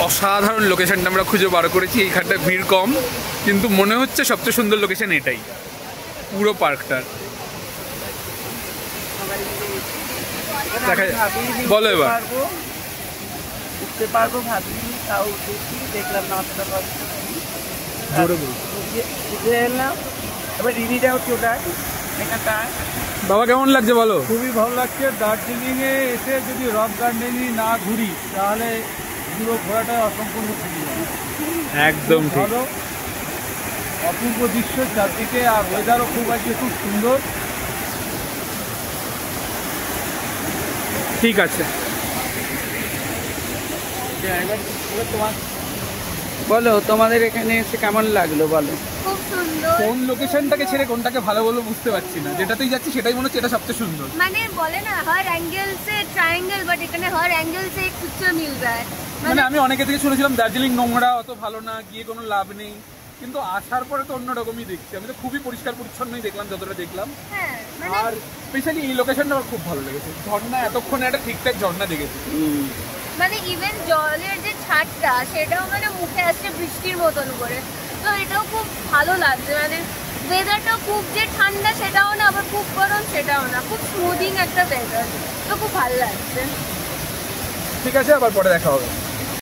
অসাধারণ লোকেশনটা আমরা খুঁজে বার করেছি। এইখানটা ভিড় কম, কিন্তু মনে হচ্ছে সবচেয়ে সুন্দর লোকেশন এটাই পুরো পার্কটার। বলো এবার। উঠতে পারবো ভাবিনি, তাও উঠেছি, দেখলাম না অতটা কষ্ট উঠে এলাম। এবার রিভিটা হচ্ছে ওটাই এখানটায়। বাবা কেমন লাগছে বলো? খুবই ভালো লাগছে। দার্জিলিংয়ে এসে যদি রক গার্ডেনই না ঘুরি তাহলে পুরো ঘোরাটা অসম্পূর্ণ থেকে যাবে। একদম ভালো, অপূর্ব দৃশ্য চারদিকে, আর ওয়েদারও খুব আছে, খুব সুন্দর। ঠিক আছে, বলো তোমাদের এখানে এসে কেমন লাগলো বলো। খুব সুন্দর। কোন লোকেশনটাকে ছেড়ে কোনটাকে ভালো বলবো বুঝতে পারছি না। যেটাতেই যাচ্ছি সেটাই মনে হচ্ছে এটা সবচেয়ে সুন্দর। মানে বলে না हर एंगल से ट्रायंगल, बट এখানে हर एंगल से एक पिक्चर मिल रहा है। মানে আমি অনেকে থেকে শুনেছিলাম দার্জিলিং নোংরা, অত ভালো না, গিয়ে কোনো লাভ নেই, কিন্তু আসার পরে তো অন্যরকমই দেখছি। আমি তো খুবই পরিষ্কার পরিচ্ছন্নই দেখলাম যতটা দেখলাম। হ্যাঁ, আর স্পেশালি এই লোকেশনটা আমার খুব ভালো লেগেছে। ঝর্ণা, এতক্ষণে একটা ঠিকঠাক ঝর্ণা দেখেছি। মানে ইভেন জলের যে ছাটটা সেটাও মানে মুখে আসছে বৃষ্টির মতন করে, তো এটাও খুব ভালো লাগছে। মানে ওয়েদারটা খুব যে ঠান্ডা সেটাও না, আবার খুব গরম সেটাও না, খুব স্মুদিং একটা ওয়েদার, তো খুব ভালো লাগছে। ঠিক আছে, আবার পরে দেখা হবে।